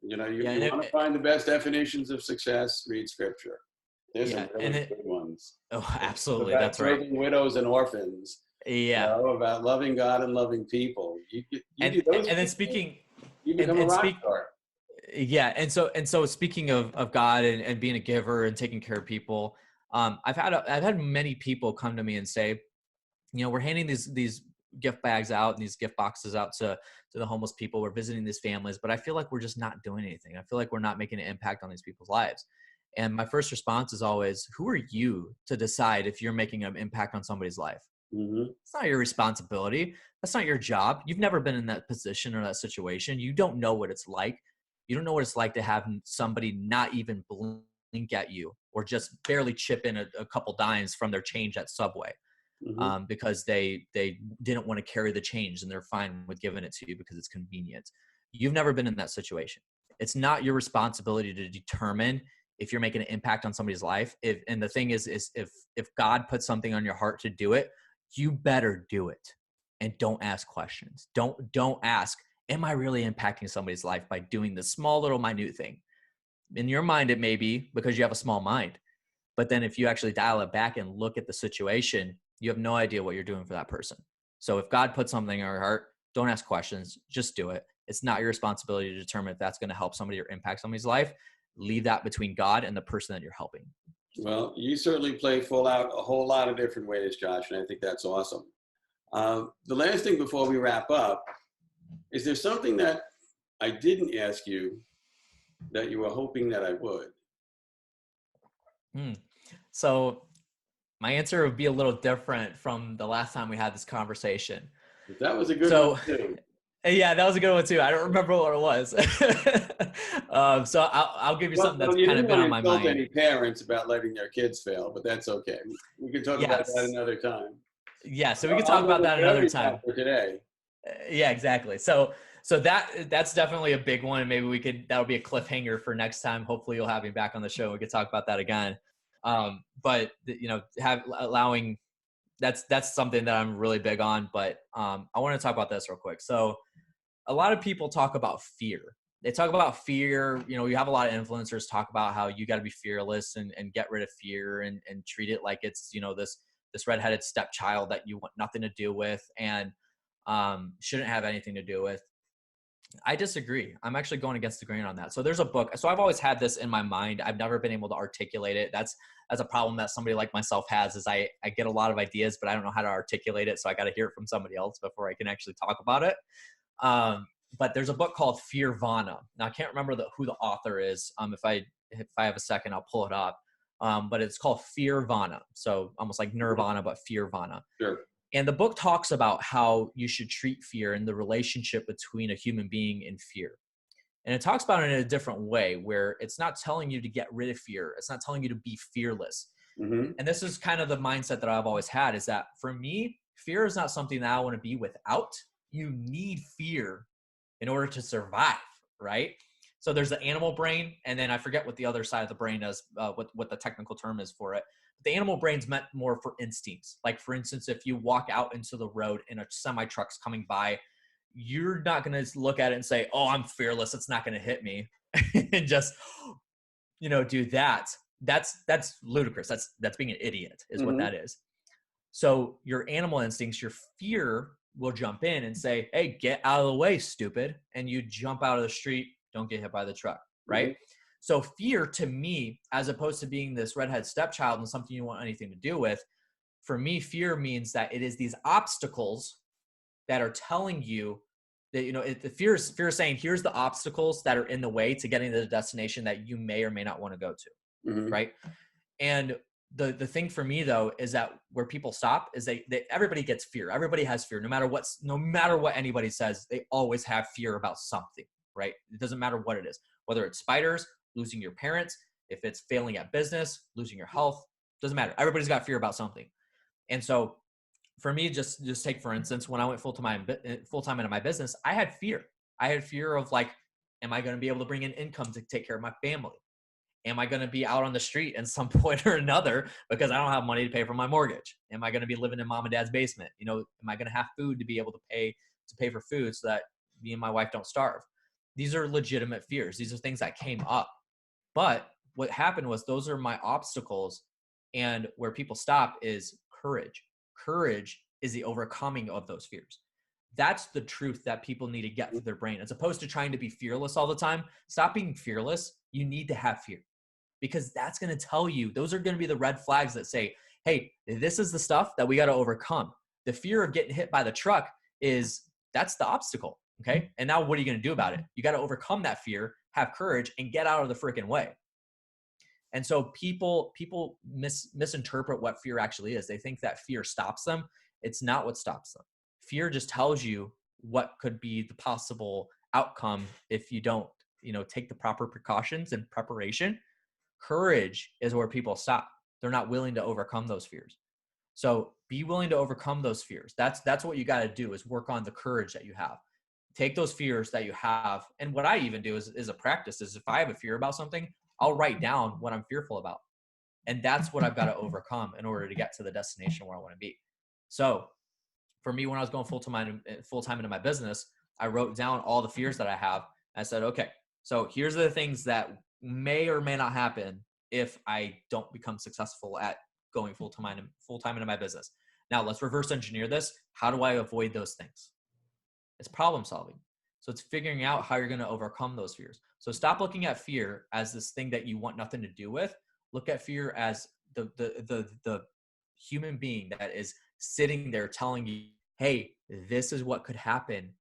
you know, you want to it, find the best definitions of success, read scripture. There's some really good ones. Oh, absolutely. About That's right. serving widows and orphans. Yeah. You know, about loving God and loving people. You do those. And then speaking, you become a rock star. Yeah. And so speaking of God and being a giver and taking care of people, I've had many people come to me and say, you know, we're handing these gift bags out and these gift boxes out to the homeless people. We're visiting these families, but I feel like we're just not doing anything. I feel like we're not making an impact on these people's lives. And my first response is always, who are you to decide if you're making an impact on somebody's life? It's not your responsibility. That's not your job. You've never been in that position or that situation. You don't know what it's like. You don't know what it's like to have somebody not even blink at you or just barely chip in a couple dimes from their change at Subway. Because they didn't want to carry the change and they're fine with giving it to you because it's convenient. You've never been in that situation. It's not your responsibility to determine if you're making an impact on somebody's life. And the thing is if God puts something on your heart to do it, you better do it. And don't ask questions. Don't ask, am I really impacting somebody's life by doing this small little minute thing? In your mind, it may be because you have a small mind. But then if you actually dial it back and look at the situation, you have no idea what you're doing for that person. So if God puts something in your heart, don't ask questions, just do it. It's not your responsibility to determine if that's going to help somebody or impact somebody's life. Leave that between God and the person that you're helping. Well, you certainly play full out a whole lot of different ways, Josh, and I think that's awesome. The last thing before we wrap up, is there something that I didn't ask you that you were hoping that I would? So my answer would be a little different from the last time we had this conversation. That was a good one too. Yeah, that was a good one too. I don't remember what it was. So I'll give you something that's kind of been on my mind. You didn't want to insult any parents about letting their kids fail, but that's okay. We can talk about that another time. Yeah, so we can talk about that another time. For today. Yeah, exactly. So that's definitely a big one, and maybe that'll be a cliffhanger for next time. Hopefully you'll have me back on the show. We could talk about that again. But you know, that's something that I'm really big on. But I want to talk about this real quick. So a lot of people talk about fear. They talk about fear. You know, you have a lot of influencers talk about how you got to be fearless and get rid of fear and treat it like it's, you know, this redheaded stepchild that you want nothing to do with and shouldn't have anything to do with. I disagree. I'm actually going against the grain on that. So there's a book. So I've always had this in my mind. I've never been able to articulate it. That's a problem that somebody like myself has, is I get a lot of ideas, but I don't know how to articulate it. So I got to hear it from somebody else before I can actually talk about it. But there's a book called Fearvana. Now I can't remember who the author is. If I have a second, I'll pull it up. But it's called Fearvana. So almost like Nirvana, but Fearvana. Sure. And the book talks about how you should treat fear and the relationship between a human being and fear. And it talks about it in a different way, where it's not telling you to get rid of fear. It's not telling you to be fearless. And this is kind of the mindset that I've always had, is that for me, fear is not something that I want to be without. You need fear in order to survive, right? So there's the animal brain, and then I forget what the other side of the brain is, what the technical term is for it. The animal brain's meant more for instincts. Like, for instance, if you walk out into the road and a semi-truck's coming by, you're not going to look at it and say, oh, I'm fearless, it's not going to hit me. And just, you know, do that. That's ludicrous. That's being an idiot is what that is. So your animal instincts, your fear will jump in and say, hey, get out of the way, stupid. And you jump out of the street, don't get hit by the truck, right? So fear, to me, as opposed to being this redhead stepchild and something you want anything to do with, for me, fear means that it is these obstacles that are telling you that, you know, the fear is saying, here's the obstacles that are in the way to getting to the destination that you may or may not want to go to, right? And the thing for me though is that where people stop is they everybody gets fear. Everybody has fear. No matter what anybody says, they always have fear about something, right? It doesn't matter what it is, whether it's spiders, losing your parents, if it's failing at business, losing your health, doesn't matter. Everybody's got fear about something. And so for me, just take for instance, when I went full time into my business, I had fear. I had fear of like, am I going to be able to bring in income to take care of my family? Am I going to be out on the street at some point or another because I don't have money to pay for my mortgage? Am I going to be living in mom and dad's basement? You know, am I going to have food to be able to pay for food so that me and my wife don't starve? These are legitimate fears. These are things that came up. But what happened was those are my obstacles. And where people stop is courage. Courage is the overcoming of those fears. That's the truth that people need to get through their brain. As opposed to trying to be fearless all the time, stop being fearless. You need to have fear, because that's going to tell you, those are going to be the red flags that say, hey, this is the stuff that we got to overcome. The fear of getting hit by the truck that's the obstacle. Okay. And now what are you going to do about it? You got to overcome that fear, have courage, and get out of the freaking way. And so people misinterpret what fear actually is. They think that fear stops them. It's not what stops them. Fear just tells you what could be the possible outcome if you don't, take the proper precautions and preparation. Courage is where people stop. They're not willing to overcome those fears. So be willing to overcome those fears. That's what you got to do, is work on the courage that you have. Take those fears that you have. And what I even do is a practice is if I have a fear about something, I'll write down what I'm fearful about. And that's what I've got to overcome in order to get to the destination where I want to be. So for me, when I was going full time into my business, I wrote down all the fears that I have. I said, okay, so here's the things that may or may not happen if I don't become successful at going full time into my business. Now let's reverse engineer this. How do I avoid those things? It's problem solving. So it's figuring out how you're going to overcome those fears. So stop looking at fear as this thing that you want nothing to do with. Look at fear as the human being that is sitting there telling you, hey, this is what could happen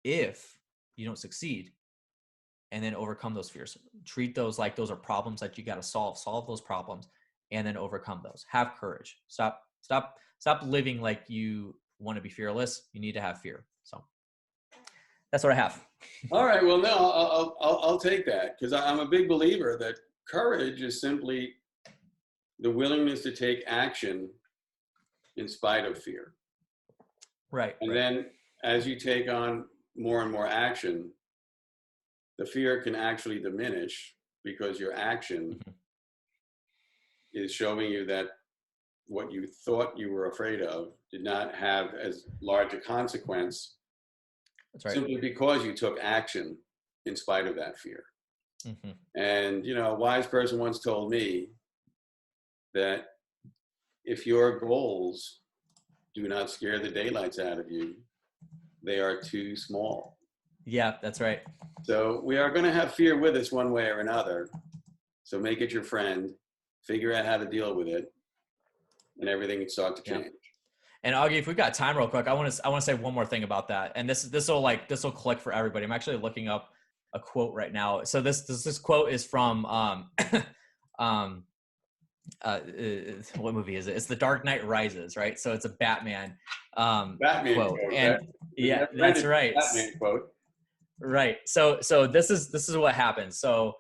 if you don't succeed. And then overcome those fears. Treat those like those are problems that you got to solve those problems, and then overcome those. Have courage. Stop living like you want to be fearless. You need to have fear. So that's what I have. All right. Well, no, I'll take that, because I'm a big believer that courage is simply the willingness to take action in spite of fear. Right. And then as you take on more and more action, the fear can actually diminish, because your action is showing you that what you thought you were afraid of did not have as large a consequence. That's right. Simply because you took action in spite of that fear. Mm-hmm. And, a wise person once told me that if your goals do not scare the daylights out of you, they are too small. Yeah, that's right. So we are going to have fear with us one way or another. So make it your friend, figure out how to deal with it, and everything can start to change. Yeah. And Augie, if we've got time real quick, I want to say one more thing about that. And this will click for everybody. I'm actually looking up a quote right now. So this quote is from what movie is it? It's The Dark Knight Rises, right? So it's a Batman quote. And yeah, that's right. Batman quote. Right. So this is what happens. So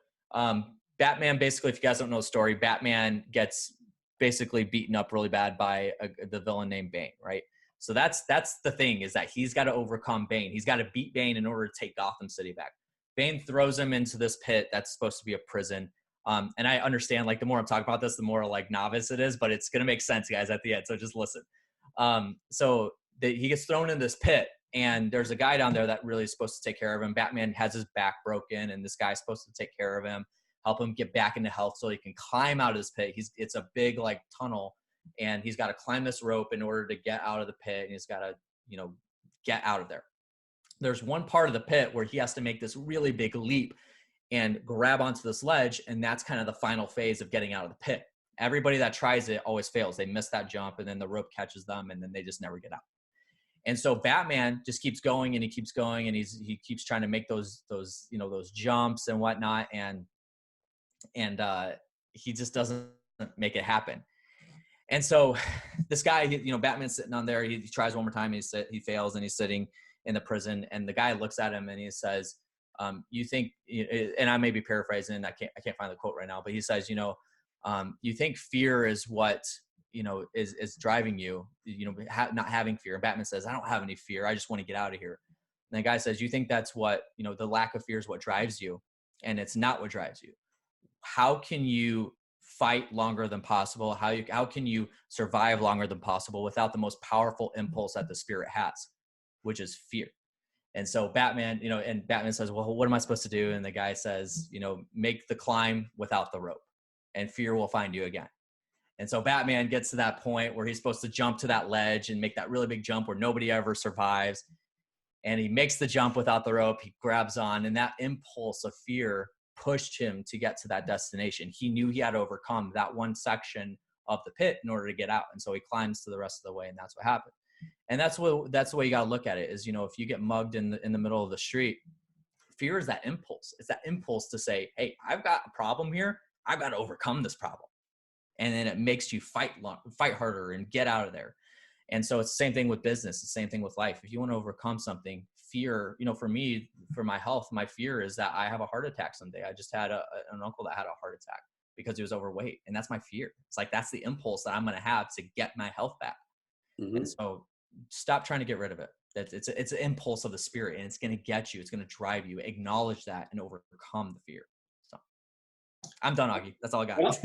Batman, basically, if you guys don't know the story, Batman gets basically beaten up really bad by the villain named Bane, right? So that's the thing, is that he's got to overcome Bane. He's got to beat Bane in order to take Gotham City back. Bane throws him into this pit that's supposed to be a prison. And I understand, like, the more I'm talking about this, the more like novice it is, but it's going to make sense, guys, at the end. So just listen. He gets thrown in this pit, and there's a guy down there that really is supposed to take care of him. Batman has his back broken, and this guy's supposed to take care of him, help him get back into health so he can climb out of this pit. It's a big like tunnel, and he's got to climb this rope in order to get out of the pit, and he's got to, get out of there. There's one part of the pit where he has to make this really big leap and grab onto this ledge, and that's kind of the final phase of getting out of the pit. Everybody that tries it always fails. They miss that jump, and then the rope catches them, and then they just never get out. And so Batman just keeps going, and he keeps going, and he keeps trying to make those jumps and whatnot, and he just doesn't make it happen. And so this guy, you know, Batman's sitting on there. He tries one more time. He fails, and he's sitting in the prison. And the guy looks at him and he says, "You think?" And I may be paraphrasing. I can't find the quote right now. But he says, "You know, you think fear is what is driving you? You know, not having fear." And Batman says, "I don't have any fear. I just want to get out of here." And the guy says, "You think that's what the lack of fear is what drives you, and it's not what drives you. How can you fight longer than possible? How can you survive longer than possible without the most powerful impulse that the spirit has, which is fear?" And so Batman, and Batman says, "Well, what am I supposed to do?" And the guy says, "Make the climb without the rope, and fear will find you again." And so Batman gets to that point where he's supposed to jump to that ledge and make that really big jump where nobody ever survives. And he makes the jump without the rope. He grabs on, and that impulse of fear pushed him to get to that destination. He knew he had to overcome that one section of the pit in order to get out. And so he climbs to the rest of the way, and that's what happened. And that's the way you got to look at it is, if you get mugged in the middle of the street, fear is that impulse. It's that impulse to say, hey, I've got a problem here. I've got to overcome this problem. And then it makes you fight harder and get out of there. And so it's the same thing with business. It's the same thing with life. If you want to overcome something, fear, for me, for my health, my fear is that I have a heart attack someday. I just had an uncle that had a heart attack because he was overweight. And that's my fear. It's like, that's the impulse that I'm going to have to get my health back. Mm-hmm. And so stop trying to get rid of it. It's an impulse of the spirit, and it's going to get you. It's going to drive you. Acknowledge that and overcome the fear. So I'm done, Augie. That's all I got. Well,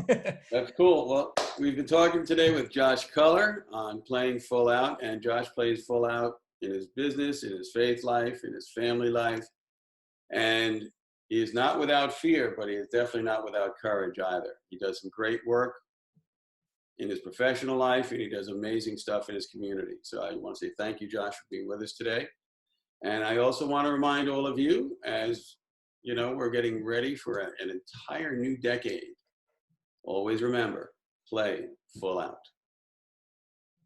that's cool. Well, we've been talking today with Josh Culler on playing full out, and Josh plays full out in his business, in his faith life, in his family life. And he is not without fear, but he is definitely not without courage either. He does some great work in his professional life, and he does amazing stuff in his community. So I want to say thank you, Josh, for being with us today. And I also want to remind all of you, as we're getting ready for an entire new decade. Always remember, play full out.